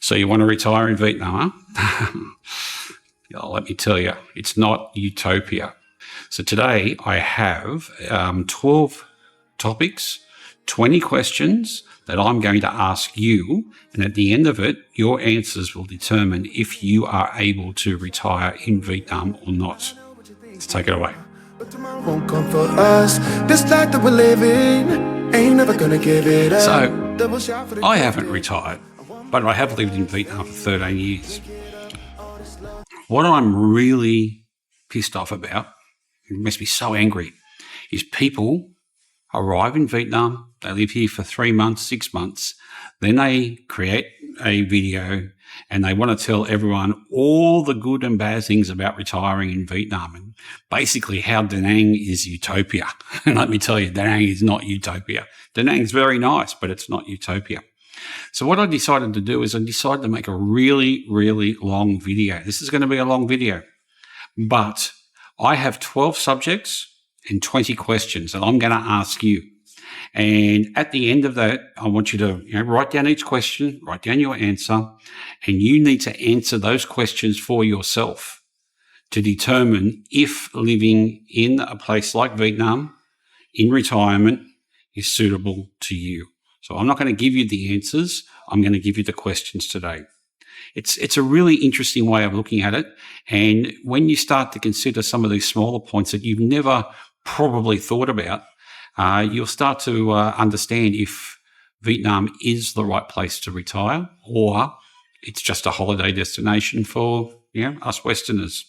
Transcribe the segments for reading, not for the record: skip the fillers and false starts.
So you want to retire in Vietnam, huh? Oh, let me tell you, it's not utopia. So today I have 12 topics, 20 questions that I'm going to ask you. And at the end of it, your answers will determine if you are able to retire in Vietnam or not. Let's take it away. But tomorrow won't come for us. This life that we're living ain't never gonna give it up. So, I haven't retired, but I have lived in Vietnam for 13 years. What I'm really pissed off about, it makes me so angry, is people arrive in Vietnam, they live here for 3 months, 6 months, then they create a video and they want to tell everyone all the good and bad things about retiring in Vietnam and basically how Da Nang is utopia. And let me tell you, Da Nang is not utopia. Da Nang is very nice, but it's not utopia. So what I decided to do is I decided to make a really, really long video. This is going to be a long video, but I have 12 subjects and 20 questions that I'm going to ask you. And at the end of that, I want you to write down each question, write down your answer, and you need to answer those questions for yourself to determine if living in a place like Vietnam in retirement is suitable to you. So I'm not going to give you the answers. I'm going to give you the questions today. It's a really interesting way of looking at it. And when you start to consider some of these smaller points that you've never probably thought about, you'll start to understand if Vietnam is the right place to retire or it's just a holiday destination for us Westerners.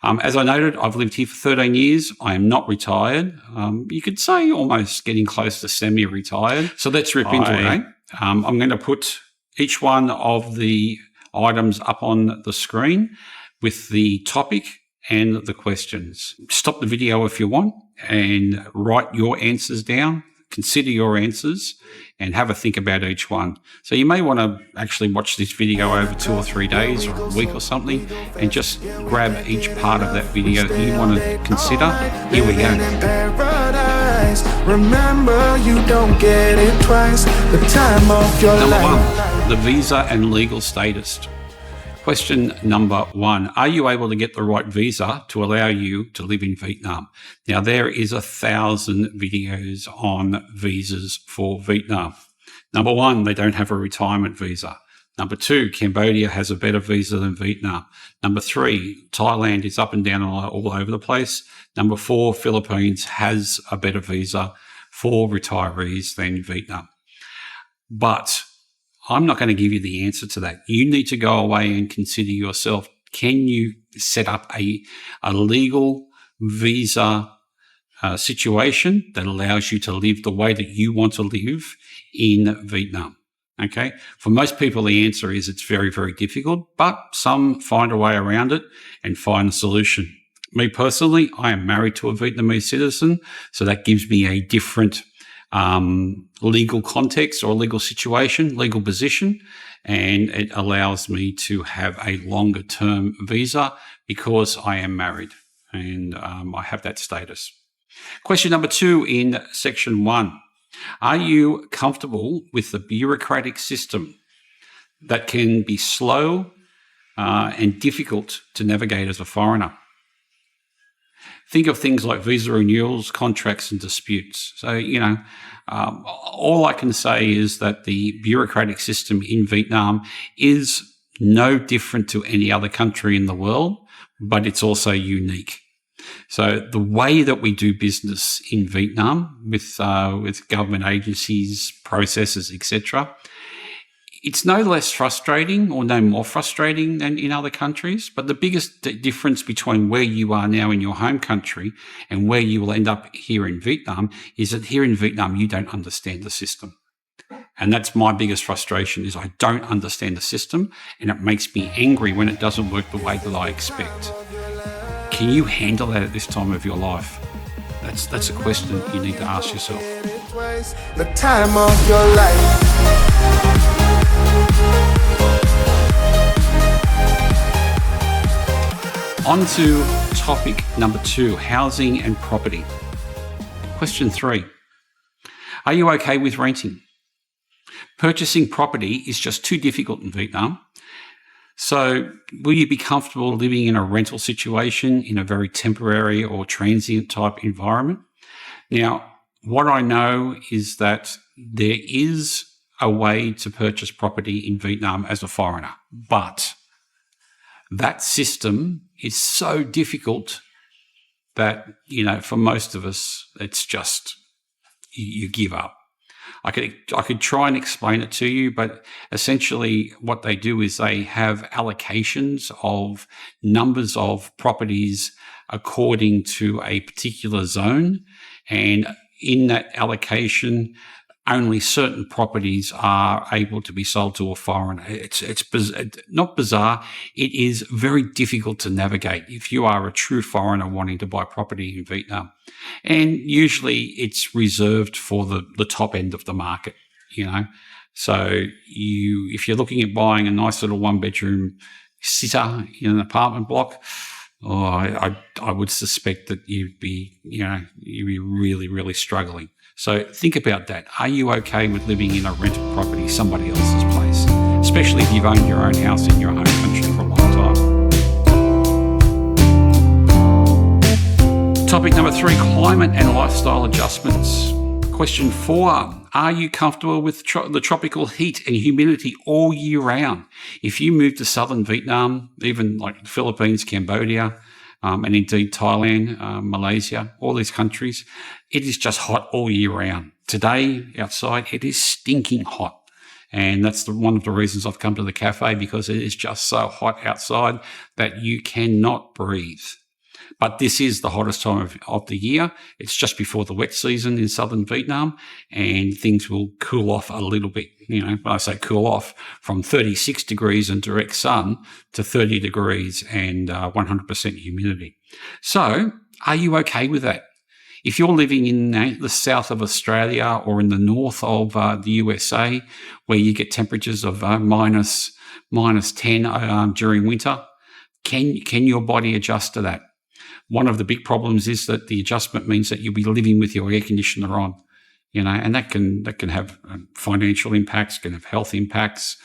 As I noted, I've lived here for 13 years. I am not retired. You could say almost getting close to semi-retired. So let's rip into it, eh? I'm going to put each one of the items up on the screen with the topic and the questions. Stop the video if you want and write your answers down. Consider your answers and have a think about each one. So you may want to actually watch this video over 2 or 3 days or a week or something and just grab each part of that video that you want to consider. Here we go. Remember, you don't get it twice. The time of your life. Number 1, the visa and legal status. Question number 1, are you able to get the right visa to allow you to live in Vietnam? Now, there is 1,000 videos on visas for Vietnam. Number 1, they don't have a retirement visa. Number 2, Cambodia has a better visa than Vietnam. Number 3, Thailand is up and down all over the place. Number 4, Philippines has a better visa for retirees than Vietnam. But I'm not going to give you the answer to that. You need to go away and consider yourself. Can you set up a legal visa situation that allows you to live the way that you want to live in Vietnam? Okay. For most people, the answer is it's very, very difficult, but some find a way around it and find a solution. Me personally, I am married to a Vietnamese citizen, so that gives me a different legal context or legal situation, legal position, and it allows me to have a longer term visa because I am married and I have that status. Question number 2 in section 1. Are you comfortable with the bureaucratic system that can be slow and difficult to navigate as a foreigner? Think of things like visa renewals, contracts and disputes. So, all I can say is that the bureaucratic system in Vietnam is no different to any other country in the world, but it's also unique. So the way that we do business in Vietnam with government agencies, processes, etc., it's no less frustrating or no more frustrating than in other countries. But the biggest difference between where you are now in your home country and where you will end up here in Vietnam is that here in Vietnam, you don't understand the system. And that's my biggest frustration is I don't understand the system and it makes me angry when it doesn't work the way that I expect. Can you handle that at this time of your life? That's a question you need to ask yourself. The time of your life. On to topic number 2, housing and property. Question 3, are you okay with renting? Purchasing property is just too difficult in Vietnam. So will you be comfortable living in a rental situation in a very temporary or transient type environment? Now, what I know is that there is a way to purchase property in Vietnam as a foreigner, but that system is so difficult that, for most of us, it's just, you give up. I could try and explain it to you, but essentially what they do is they have allocations of numbers of properties according to a particular zone. And in that allocation, only certain properties are able to be sold to a foreigner. It's not bizarre. It is very difficult to navigate if you are a true foreigner wanting to buy property in Vietnam. And usually it's reserved for the top end of the market, So if you're looking at buying a nice little one-bedroom sitter in an apartment block, I would suspect that you'd be really, really struggling. So think about that. Are you okay with living in a rental property, somebody else's place, especially if you've owned your own house in your home country for a long time? Topic number 3, climate and lifestyle adjustments. Question 4, are you comfortable with the tropical heat and humidity all year round? If you move to southern Vietnam, even like the Philippines, Cambodia, and indeed Thailand, Malaysia, all these countries, it is just hot all year round. Today, outside, it is stinking hot. And that's one of the reasons I've come to the cafe, because it is just so hot outside that you cannot breathe. But this is the hottest time of the year. It's just before the wet season in southern Vietnam, and things will cool off a little bit. When I say cool off, from 36 degrees and direct sun to 30 degrees and 100% humidity. So are you okay with that? If you're living in the south of Australia or in the north of the USA, where you get temperatures of minus 10 during winter, can your body adjust to that? One of the big problems is that the adjustment means that you'll be living with your air conditioner on, and that can have financial impacts, can have health impacts.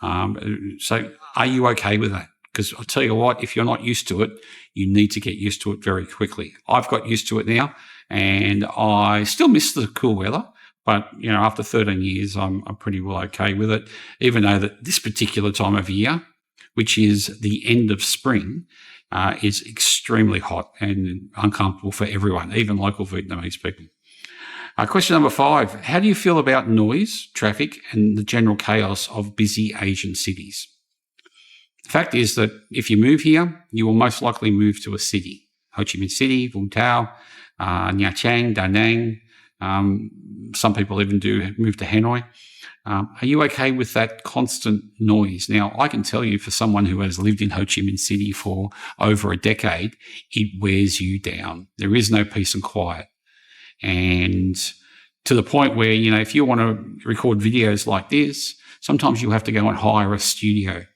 So are you okay with that? Because I'll tell you what, if you're not used to it, you need to get used to it very quickly. I've got used to it now, and I still miss the cool weather. But, after 13 years, I'm pretty well okay with it, even though that this particular time of year, which is the end of spring, is extremely hot and uncomfortable for everyone, even local Vietnamese people. Question number 5, how do you feel about noise, traffic, and the general chaos of busy Asian cities? The fact is that if you move here, you will most likely move to a city. Ho Chi Minh City, Vũng Tàu, Nha Trang, Da Nang. Some people even do move to Hanoi. Are you okay with that constant noise? Now, I can tell you, for someone who has lived in Ho Chi Minh City for over a decade, it wears you down. There is no peace and quiet. And to the point where, if you want to record videos like this, sometimes you have to go and hire a studio,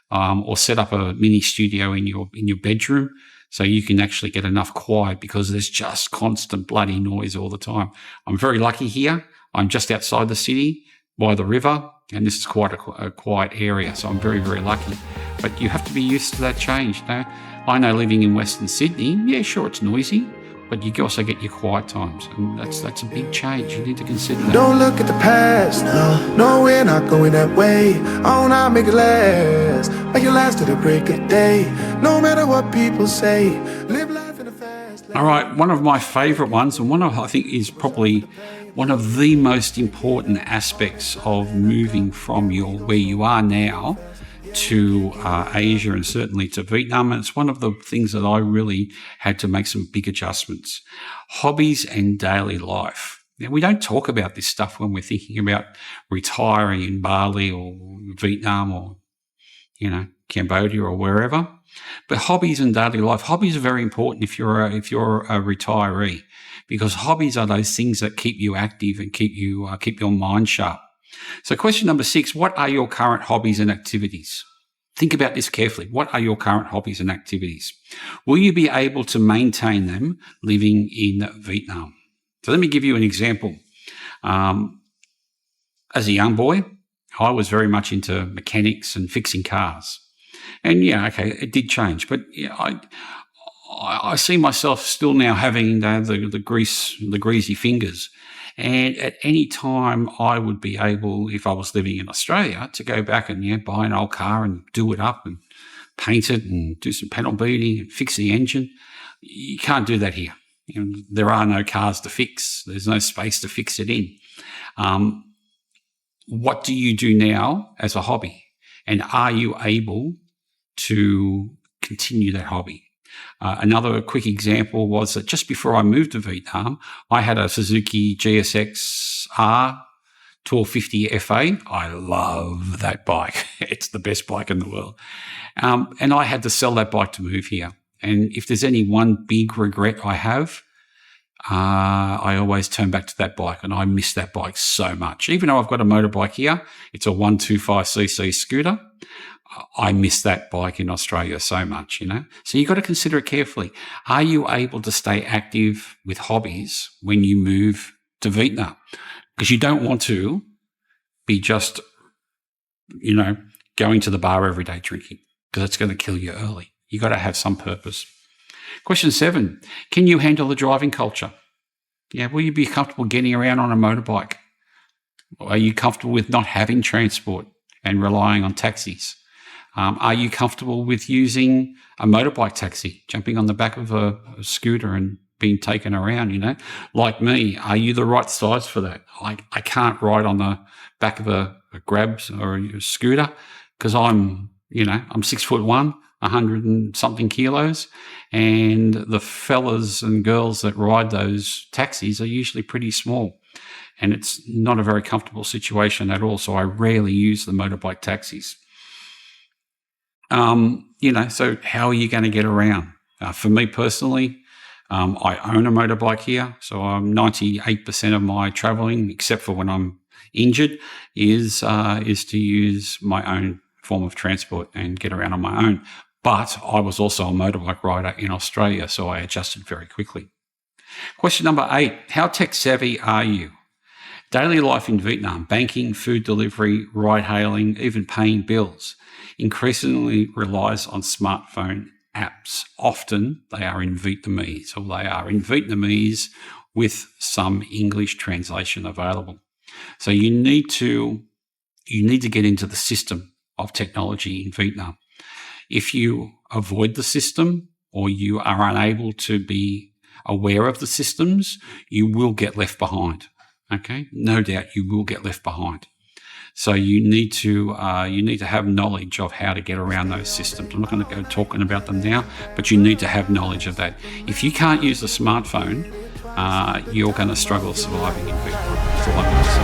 or set up a mini studio in your bedroom, so you can actually get enough quiet, because there's just constant bloody noise all the time. I'm very lucky here. I'm just outside the city by the river, and this is quite a quiet area, so I'm very, very lucky. But you have to be used to that change. I know living in Western Sydney, yeah, sure, it's noisy, but you also get your quiet times, and that's a big change. You need to consider that. Don't look at the past, no, we're not going that way. Oh, now make it last, make it last to the break of day. No matter what people say, live life in a fast lane. All right, one of my favourite ones, and I think is probably one of the most important aspects of moving from where you are now to Asia, and certainly to Vietnam. And it's one of the things that I really had to make some big adjustments. Hobbies and daily life. Now, we don't talk about this stuff when we're thinking about retiring in Bali or Vietnam or, Cambodia or wherever. But hobbies and daily life. Hobbies are very important if you're a retiree, because hobbies are those things that keep you active and keep your mind sharp. So question number 6, what are your current hobbies and activities? Think about this carefully. What are your current hobbies and activities? Will you be able to maintain them living in Vietnam? So let me give you an example. As a young boy, I was very much into mechanics and fixing cars. And yeah, okay, it did change, but yeah, I see myself still now having the greasy fingers. And at any time, I would be able, if I was living in Australia, to go back and buy an old car and do it up and paint it and do some panel beating and fix the engine. You can't do that here. There are no cars to fix. There's no space to fix it in. What do you do now as a hobby? And are you able to continue that hobby? Another quick example was that just before I moved to Vietnam, I had a Suzuki GSX R 1250 FA. I love that bike. It's the best bike in the world. And I had to sell that bike to move here. And if there's any one big regret I have, I always turn back to that bike, and I miss that bike so much. Even though I've got a motorbike here, it's a 125cc scooter. I miss that bike in Australia so much, So you've got to consider it carefully. Are you able to stay active with hobbies when you move to Vietnam? Because you don't want to be just, going to the bar every day drinking, because it's going to kill you early. You've got to have some purpose. Question 7, can you handle the driving culture? Yeah, will you be comfortable getting around on a motorbike? Are you comfortable with not having transport and relying on taxis? Are you comfortable with using a motorbike taxi, jumping on the back of a scooter and being taken around, Like me, are you the right size for that? I can't ride on the back of a Grab or a scooter because I'm 6'1", 100 and something kilos, and the fellas and girls that ride those taxis are usually pretty small, and it's not a very comfortable situation at all. So I rarely use the motorbike taxis. So how are you going to get around? For me personally, I own a motorbike here, so 98% of my traveling, except for when I'm injured, is to use my own form of transport and get around on my own. But I was also a motorbike rider in Australia, so I adjusted very quickly. Question number 8, how tech savvy are you? Daily life in Vietnam, banking, food delivery, ride hailing, even paying bills, increasingly relies on smartphone apps. Often they are in Vietnamese, or they are in Vietnamese with some English translation available. So you need to get into the system of technology in Vietnam. If you avoid the system, or you are unable to be aware of the systems, you will get left behind. Okay, no doubt you will get left behind. So you need to have knowledge of how to get around those systems. I'm not going to go talking about them now, but you need to have knowledge of that. If you can't use a smartphone, you're going to struggle surviving in Vietnam. That's all I'm going to say.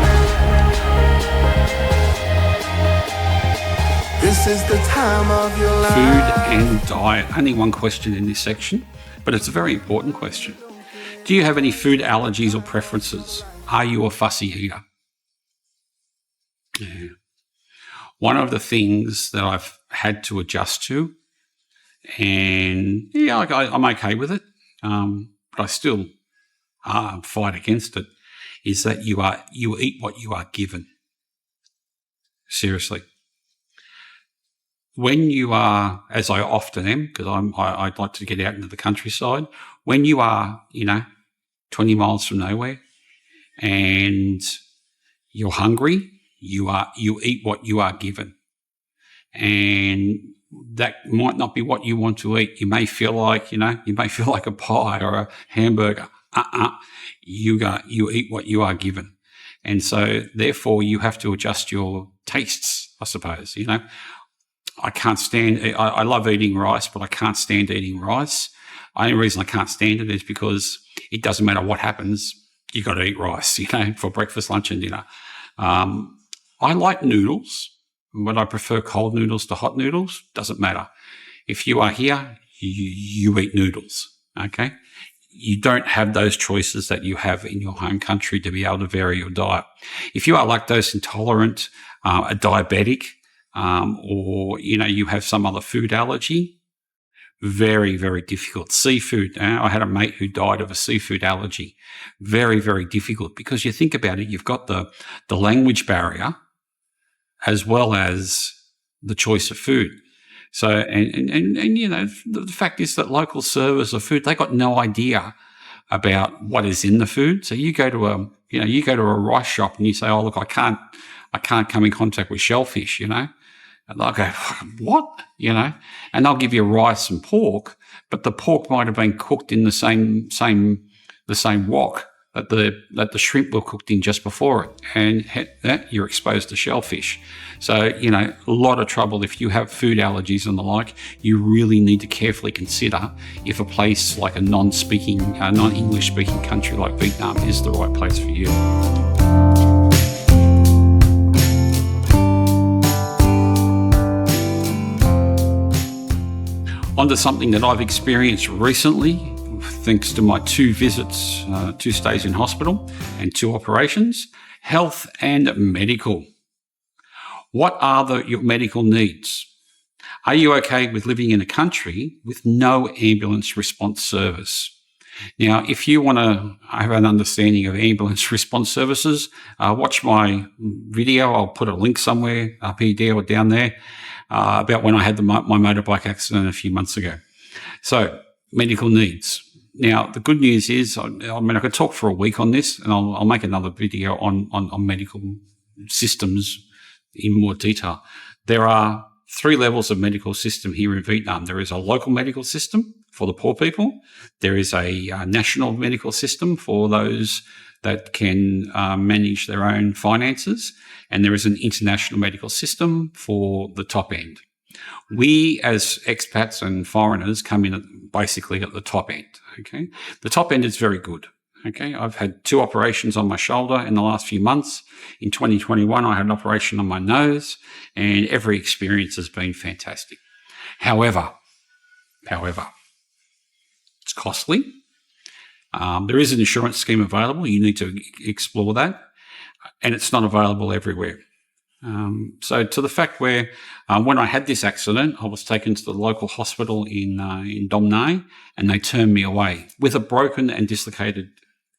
This is the time of your life. Food and diet. Only one question in this section, but it's a very important question. Do you have any food allergies or preferences? Are you a fussy eater? Yeah. One of the things that I've had to adjust to, and I'm okay with it, but I still fight against it, is that you eat what you are given. Seriously. When you are, as I often am, because I'd like to get out into the countryside, when you are, 20 miles from nowhere and you're hungry, you eat what you are given. And that might not be what you want to eat. You may feel like, a pie or a hamburger. You eat what you are given. And so therefore you have to adjust your tastes, I suppose, I can't stand, I love eating rice, but I can't stand eating rice. The only reason I can't stand it is because it doesn't matter what happens, you got to eat rice, for breakfast, lunch and dinner. I like noodles, but I prefer cold noodles to hot noodles. Doesn't matter. If you are here, you eat noodles, okay? You don't have those choices that you have in your home country to be able to vary your diet. If you are lactose intolerant, a diabetic, or you have some other food allergy, Very, very difficult. Seafood. I had a mate who died of a seafood allergy. Very, very difficult because you think about it, you've got the language barrier as well as the choice of food. So, and you know, the fact is that local servers of food, they got no idea about what is in the food. So you go to a rice shop and you say, oh, look, I can't come in contact with shellfish, you know. And they'll go, what? You know, and they'll give you rice and pork, but the pork might have been cooked in the same wok that the shrimp were cooked in just before it, and that you're exposed to shellfish. So, you know, a lot of trouble if you have food allergies and the like. You really need to carefully consider if a place like a non-English speaking country like Vietnam is the right place for you. On to something that I've experienced recently, thanks to my 2 visits, 2 stays in hospital and 2 operations, health and medical. What are your medical needs? Are you okay with living in a country with no ambulance response service? Now, if you want to have an understanding of ambulance response services, watch my video. I'll put a link somewhere up here or down there about when I had my motorbike accident a few months ago. So, medical needs. Now, the good news is, I could talk for a week on this, and I'll make another video on medical systems in more detail. There are 3 levels of medical system here in Vietnam. There is a local medical system for the poor people. There is a national medical system for those that can manage their own finances. And there is an international medical system for the top end. We, as expats and foreigners, come in basically at the top end, okay? The top end is very good, okay? I've had 2 operations on my shoulder in the last few months. In 2021, I had an operation on my nose, and every experience has been fantastic. However, it's costly. There is an insurance scheme available. You need to explore that, and it's not available everywhere. So to the fact where when I had this accident, I was taken to the local hospital in Dom Nai, and they turned me away with a broken and dislocated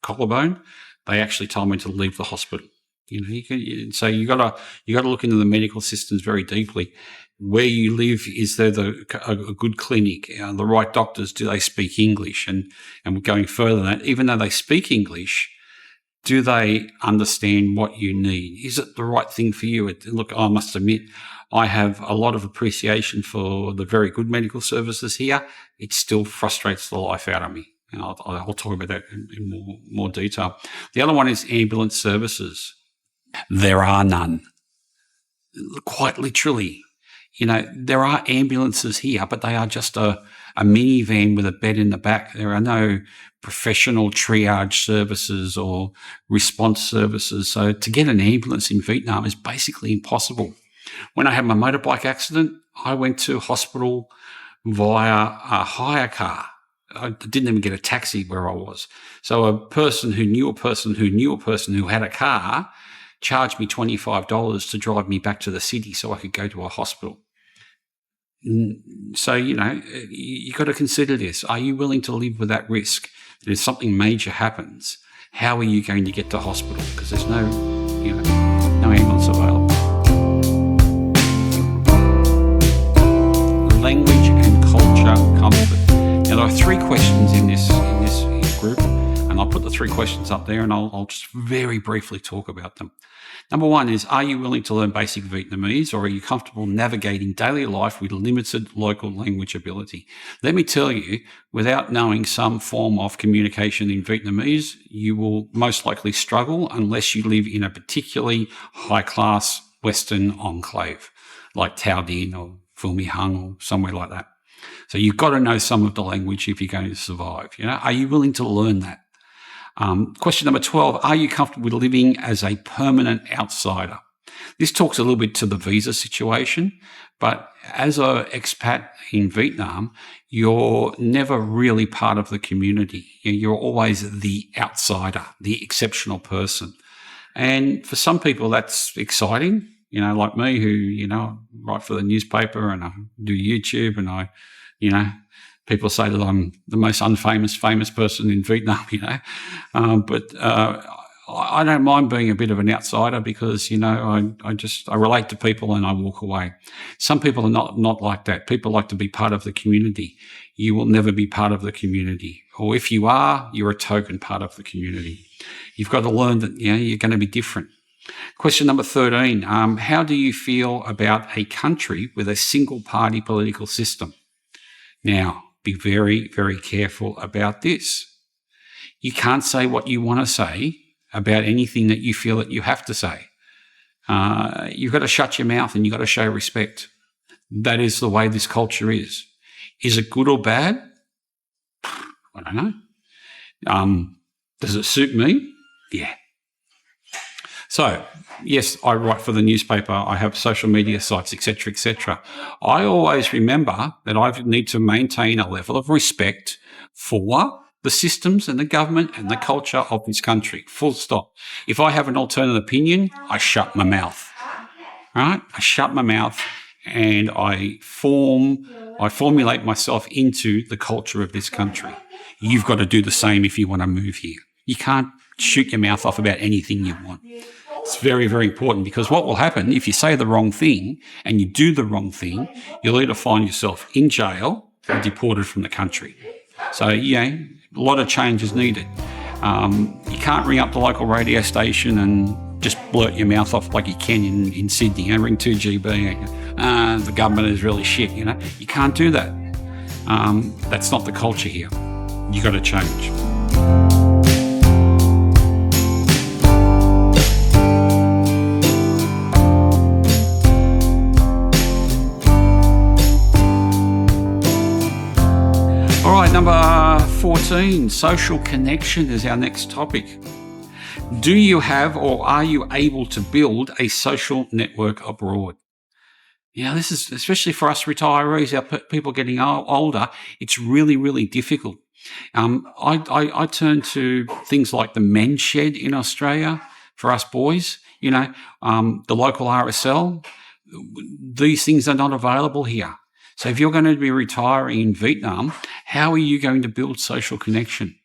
collarbone. They actually told me to leave the hospital. You know, so you got to look into the medical systems very deeply. Where you live, is there a good clinic? The right doctors? Do they speak English? And we're going further than that. Even though they speak English, do they understand what you need? Is it the right thing for you? Look, I must admit, I have a lot of appreciation for the very good medical services here. It still frustrates the life out of me. And I'll talk about that in more detail. The other one is ambulance services. There are none. Quite literally. You know, there are ambulances here, but they are just a minivan with a bed in the back. There are no professional triage services or response services. So to get an ambulance in Vietnam is basically impossible. When I had my motorbike accident, I went to hospital via a hire car. I didn't even get a taxi where I was. So a person who knew a person who knew a person who had a car charged me $25 to drive me back to the city so I could go to a hospital. So, you know, you got to consider this. Are you willing to live with that risk? That if something major happens, how are you going to get to hospital? Because there's no ambulance available. Language and culture comfort. Now, there are 3 questions in this group, and I'll put the 3 questions up there, and I'll just very briefly talk about them. Number 1 is, are you willing to learn basic Vietnamese, or are you comfortable navigating daily life with limited local language ability? Let me tell you, without knowing some form of communication in Vietnamese, you will most likely struggle unless you live in a particularly high-class Western enclave, like Thao Dien or Phu My Hung or somewhere like that. So you've got to know some of the language if you're going to survive. You know, are you willing to learn that? Question number 12, are you comfortable with living as a permanent outsider? This talks a little bit to the visa situation, but as an expat in Vietnam, you're never really part of the community. You're always the outsider, the exceptional person. And for some people, that's exciting, you know, like me, who, you know, write for the newspaper and I do YouTube and I, you know, People say that I'm the most famous person in Vietnam, but I don't mind being a bit of an outsider because, I relate to people and I walk away. Some people are not like that. People like to be part of the community. You will never be part of the community. Or if you are, you're a token part of the community. You've got to learn that, you're going to be different. Question number 13. How do you feel about a country with a single party political system? Now, be very, very careful about this. You can't say what you want to say about anything that you feel that you have to say. You've got to shut your mouth and you've got to show respect. That is the way this culture is. Is it good or bad? I don't know. Does it suit me? Yeah. So, yes, I write for the newspaper. I have social media sites, etc., etc. I always remember that I need to maintain a level of respect for the systems and the government and the culture of this country. Full stop. If I have an alternate opinion, I shut my mouth. Right? I shut my mouth and I formulate myself into the culture of this country. You've got to do the same if you want to move here. You can't shoot your mouth off about anything you want. It's very, very important because what will happen if you say the wrong thing and you do the wrong thing, you'll either find yourself in jail or deported from the country. So, a lot of change is needed. You can't ring up the local radio station and just blurt your mouth off like you can in Sydney. Ring 2GB. The government is really shit, You can't do that. That's not the culture here. You got to change. All right, number 14, social connection is our next topic. Do you have or are you able to build a social network abroad? This is, especially for us retirees, our people getting older, it's really, really difficult. I turn to things like the men's shed in Australia for us boys, the local RSL. These things are not available here. So if you're going to be retiring in Vietnam, how are you going to build social connection?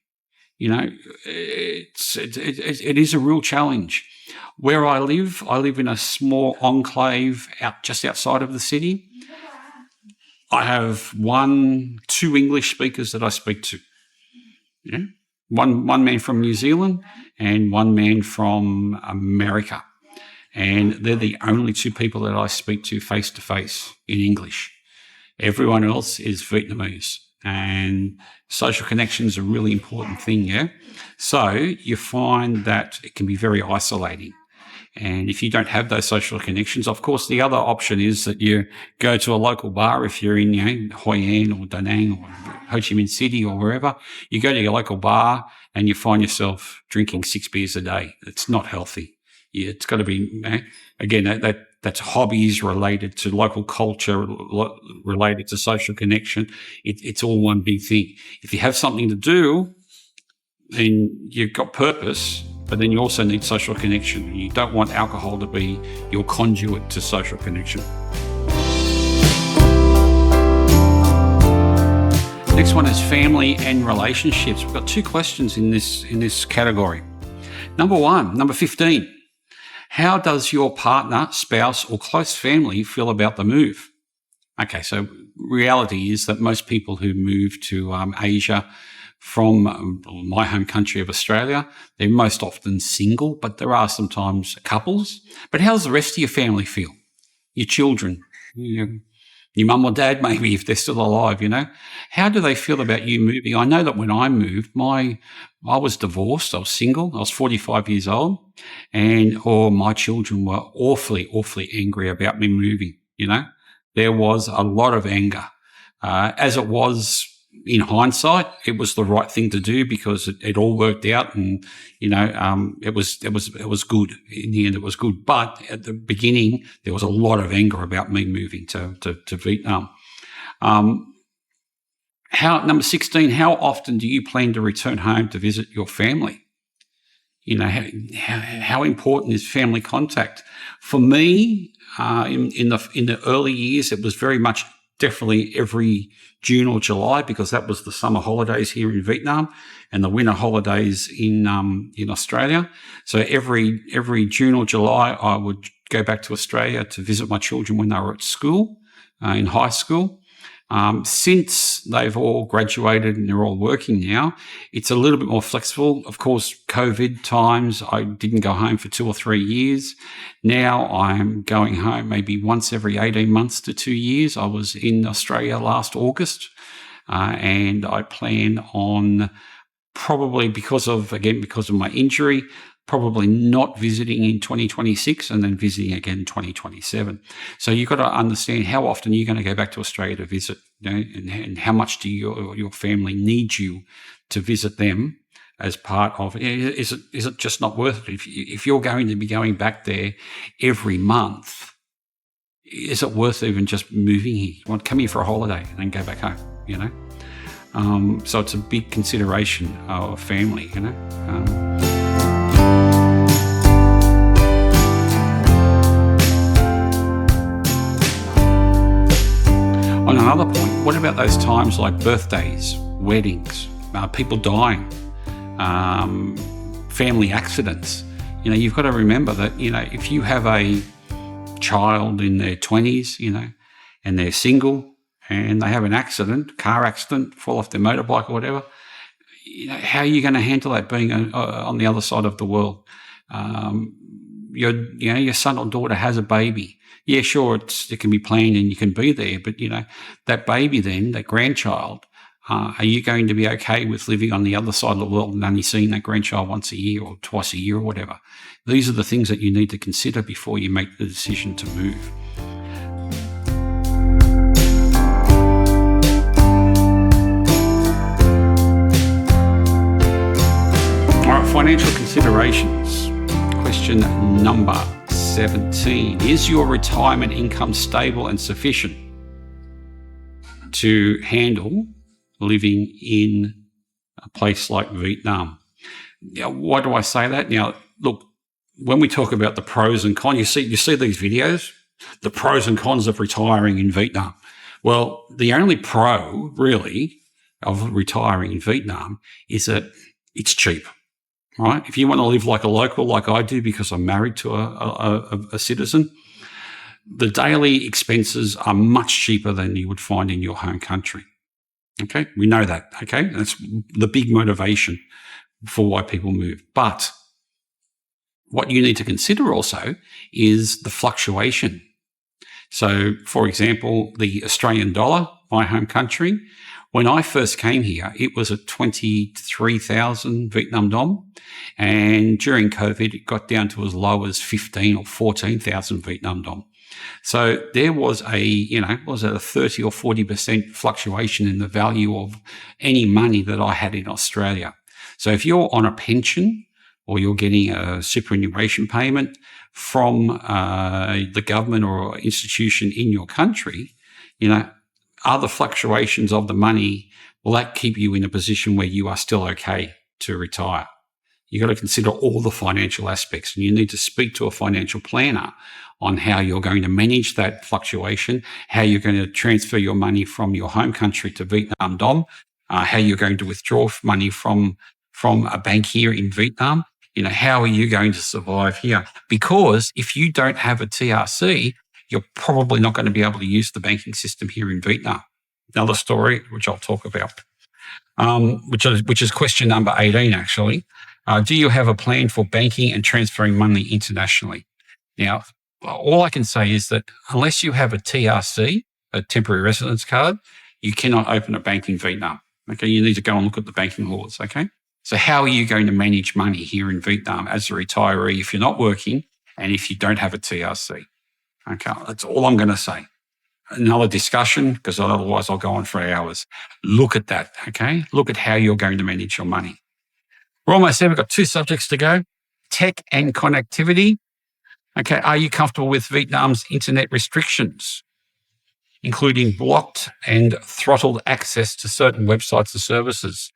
It is a real challenge. Where I live in a small enclave just outside of the city. I have 2 English speakers that I speak to. One man from New Zealand and one man from America. And they're the only 2 people that I speak to face to face in English. Everyone else is Vietnamese, and social connection is a really important thing, So you find that it can be very isolating. And if you don't have those social connections, of course, the other option is that you go to a local bar if you're in, Hoi An or Da Nang or Ho Chi Minh City or wherever. You go to your local bar and you find yourself drinking 6 beers a day. It's not healthy. It's got to be, again, that's hobbies related to local culture, related to social connection. It's all one big thing. If you have something to do, then you've got purpose, but then you also need social connection. You don't want alcohol to be your conduit to social connection. Next one is family and relationships. We've got 2 questions in this category. Number 15. How does your partner, spouse, or close family feel about the move? Okay, so reality is that most people who move to Asia from my home country of Australia, they're most often single, but there are sometimes couples. But how does the rest of your family feel? Your children, your mum or dad, maybe, if they're still alive, How do they feel about you moving? I know that when I moved, I was divorced, I was single, I was 45 years old, and my children were awfully, awfully angry about me moving, There was a lot of anger. As it was in hindsight, it was the right thing to do because it all worked out, and it was good. In the end, it was good. But at the beginning, there was a lot of anger about me moving to Vietnam. Number 16, how often do you plan to return home to visit your family? How important is family contact? For me, in the early years, it was very much definitely every June or July, because that was the summer holidays here in Vietnam and the winter holidays in Australia. So every June or July, I would go back to Australia to visit my children when they were at school, in high school. Since they've all graduated and they're all working now, it's a little bit more flexible. Of course, COVID times, I didn't go home for 2 or 3 years. Now I'm going home maybe once every 18 months to 2 years. I was in Australia last August, and I plan on probably because of my injury, probably not visiting in 2026 and then visiting again in 2027. So you've got to understand how often you're going to go back to Australia to visit, and how much do your family need you to visit them as part of it. Is it just not worth it? If you're going to be going back there every month, is it worth even just moving here? You want to come here for a holiday and then go back home, so it's a big consideration of family, On another point, what about those times like birthdays, weddings, people dying, family accidents? You've got to remember that, if you have a child in their 20s, and they're single and they have an accident, car accident, fall off their motorbike or whatever, how are you going to handle that being on the other side of the world? Your son or daughter has a baby. Yeah, sure, it can be planned and you can be there, but that baby then, that grandchild, are you going to be okay with living on the other side of the world and only seeing that grandchild once a year or twice a year or whatever? These are the things that you need to consider before you make the decision to move. All right, financial considerations. Question number 17. Is your retirement income stable and sufficient to handle living in a place like Vietnam? Now, why do I say that? Now, look, when we talk about the pros and cons, you see these videos, the pros and cons of retiring in Vietnam. Well, the only pro, really, of retiring in Vietnam is that it's cheap. Right? If you want to live like a local, like I do, because I'm married to a citizen, the daily expenses are much cheaper than you would find in your home country. Okay? We know that. Okay? That's the big motivation for why people move. But what you need to consider also is the fluctuation. So, for example, the Australian dollar, my home country, when I first came here, it was at 23,000 Vietnam dong. And during COVID, it got down to as low as 15 or 14,000 Vietnam dong. So there was a 30 or 40% fluctuation in the value of any money that I had in Australia. So if you're on a pension or you're getting a superannuation payment from the government or institution in your country, other fluctuations of the money, will that keep you in a position where you are still okay to retire? You've got to consider all the financial aspects, and you need to speak to a financial planner on how you're going to manage that fluctuation, how you're going to transfer your money from your home country to Vietnam dong, how you're going to withdraw money from a bank here in Vietnam. How are you going to survive here? Because if you don't have a TRC, you're probably not going to be able to use the banking system here in Vietnam. Another story, which I'll talk about, which is question number 18, actually. Do you have a plan for banking and transferring money internationally? Now, all I can say is that unless you have a TRC, a temporary residence card, you cannot open a bank in Vietnam. Okay, you need to go and look at the banking laws, okay? So how are you going to manage money here in Vietnam as a retiree if you're not working and if you don't have a TRC? Okay, that's all I'm going to say. Another discussion, because otherwise I'll go on for hours. Look at that, okay? Look at how you're going to manage your money. We're almost there. We've got 2 subjects to go. Tech and connectivity. Okay, are you comfortable with Vietnam's internet restrictions, including blocked and throttled access to certain websites or services?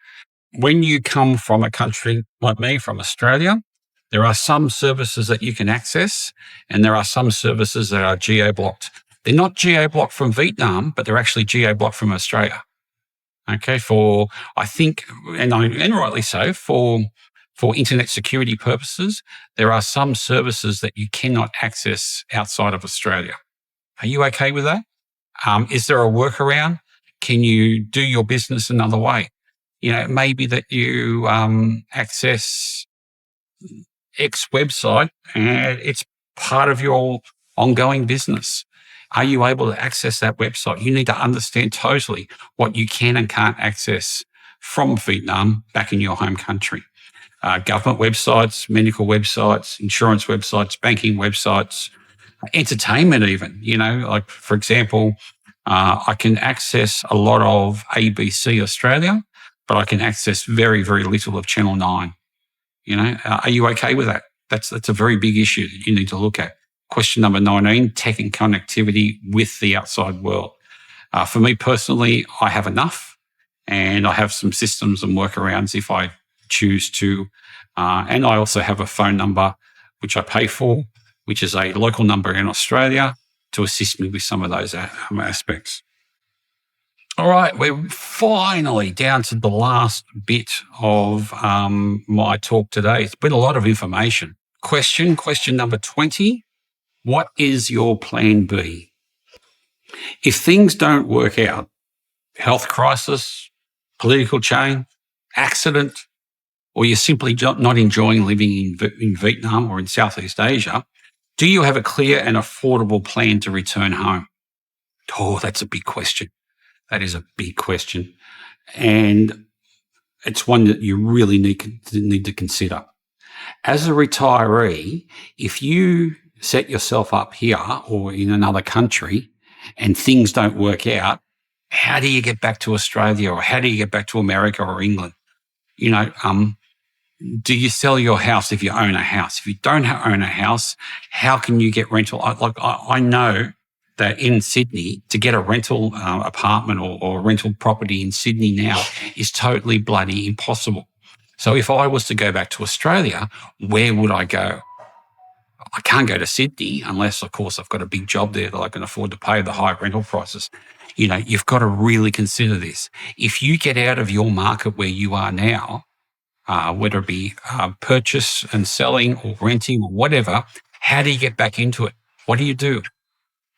When you come from a country like me, from Australia, there are some services that you can access and there are some services that are geo-blocked. They're not geo-blocked from Vietnam, but they're actually geo-blocked from Australia. Okay, I think, and rightly so, for internet security purposes, there are some services that you cannot access outside of Australia. Are you okay with that? Is there a workaround? Can you do your business another way? Maybe that you access X website and it's part of your ongoing business. Are you able to access that website? You need to understand totally what you can and can't access from Vietnam back in your home country. Government websites, medical websites, insurance websites, banking websites, entertainment even, like for example, I can access a lot of ABC Australia, but I can access very, very little of Channel 9. Are you okay with that? That's a very big issue that you need to look at. Question number 19, tech and connectivity with the outside world. For me personally, I have enough and I have some systems and workarounds if I choose to. And I also have a phone number which I pay for, which is a local number in Australia to assist me with some of those aspects. All right, we're finally down to the last bit of my talk today. It's been a lot of information. Question number 20. What is your plan B? If things don't work out, health crisis, political change, accident, or you're simply not enjoying living in Vietnam or in Southeast Asia, do you have a clear and affordable plan to return home? Oh, that's a big question. That is a big question. And it's one that you really need to consider. As a retiree, if you set yourself up here or in another country and things don't work out, how do you get back to Australia or how do you get back to America or England? Do you sell your house if you own a house? If you don't own a house, how can you get rental? I know that in Sydney, to get a rental apartment or rental property in Sydney now is totally bloody impossible. So if I was to go back to Australia, where would I go? I can't go to Sydney unless, of course, I've got a big job there that I can afford to pay the high rental prices. You've got to really consider this. If you get out of your market where you are now, whether it be purchase and selling or renting or whatever, how do you get back into it? What do you do?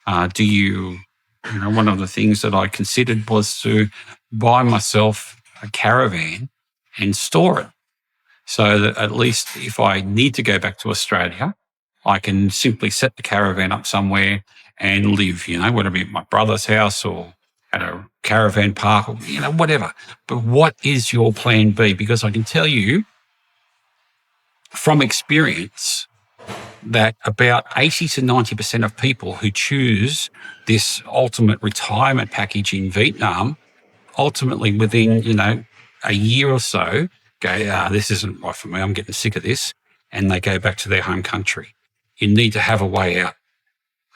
One of the things that I considered was to buy myself a caravan and store it so that at least if I need to go back to Australia, I can simply set the caravan up somewhere and live, whether it be at my brother's house or at a caravan park or, whatever. But what is your plan B? Because I can tell you from experience that about 80 to 90% of people who choose this ultimate retirement package in Vietnam, ultimately within, a year or so, go, this isn't right for me, I'm getting sick of this, and they go back to their home country. You need to have a way out,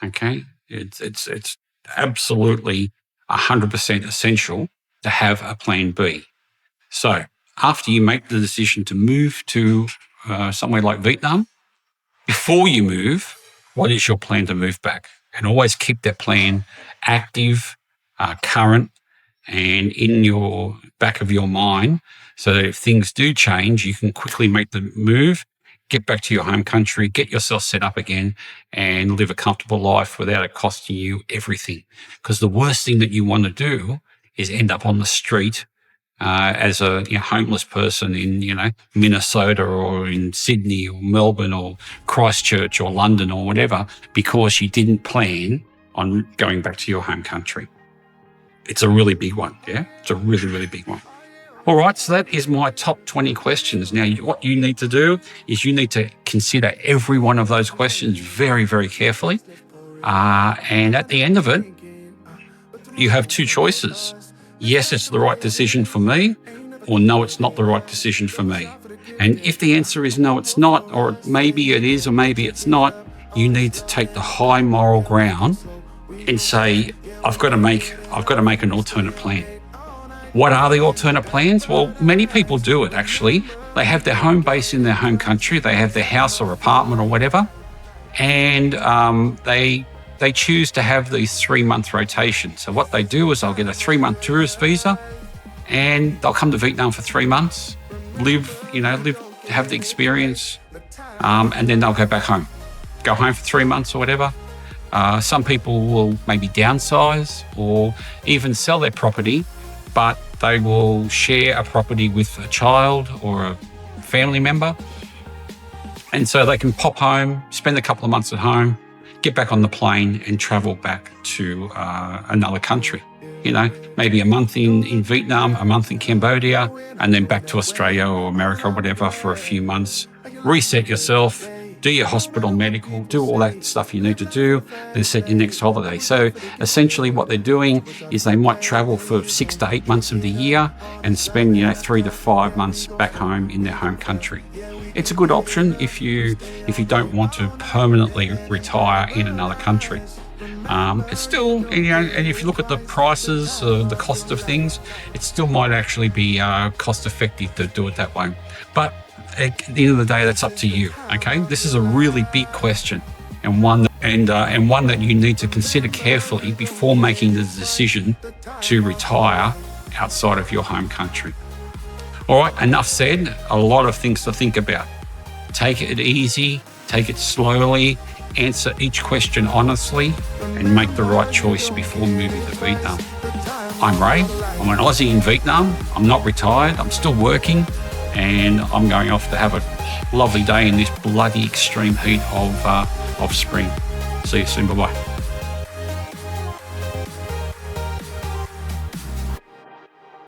okay? It's absolutely 100% essential to have a plan B. So after you make the decision to move to somewhere like Vietnam, before you move, what is your plan to move back? And always keep that plan active, current, and in your back of your mind so that if things do change, you can quickly make the move, get back to your home country, get yourself set up again and live a comfortable life without it costing you everything. Because the worst thing that you want to do is end up on the street as a homeless person in, Minnesota or in Sydney or Melbourne or Christchurch or London or whatever, because you didn't plan on going back to your home country. It's a really big one, yeah? It's a really, really big one. All right, so that is my top 20 questions. Now, what you need to do is you need to consider every one of those questions very, very carefully. And at the end of it, you have two choices. Yes, it's the right decision for me, or no, it's not the right decision for me. And if the answer is no, it's not, or maybe it is, or maybe it's not, you need to take the high moral ground and say, I've got to make an alternate plan. What are the alternate plans? Well, many people do it, actually. They have their home base in their home country. They have their house or apartment or whatever, and they they choose to have these 3-month rotations. So what they do is they'll get a 3-month tourist visa and they'll come to Vietnam for 3 months, have the experience, and then they'll go back home. Go home for 3 months or whatever. Some people will maybe downsize or even sell their property, but they will share a property with a child or a family member. And so they can pop home, spend a couple of months at home, get back on the plane and travel back to another country. Maybe a month in Vietnam, a month in Cambodia, and then back to Australia or America or whatever for a few months. Reset yourself, do your hospital medical, do all that stuff you need to do, then set your next holiday. So essentially what they're doing is they might travel for 6 to 8 months of the year and spend 3 to 5 months back home in their home country. It's a good option if you don't want to permanently retire in another country. It's still, and if you look at the prices, the cost of things, it still might actually be cost effective to do it that way. But at the end of the day, that's up to you. Okay, this is a really big question, and one that you need to consider carefully before making the decision to retire outside of your home country. All right, enough said. A lot of things to think about. Take it easy, take it slowly, answer each question honestly, and make the right choice before moving to Vietnam. I'm Ray. I'm an Aussie in Vietnam. I'm not retired. I'm still working, and I'm going off to have a lovely day in this bloody extreme heat of spring. See you soon. Bye-bye.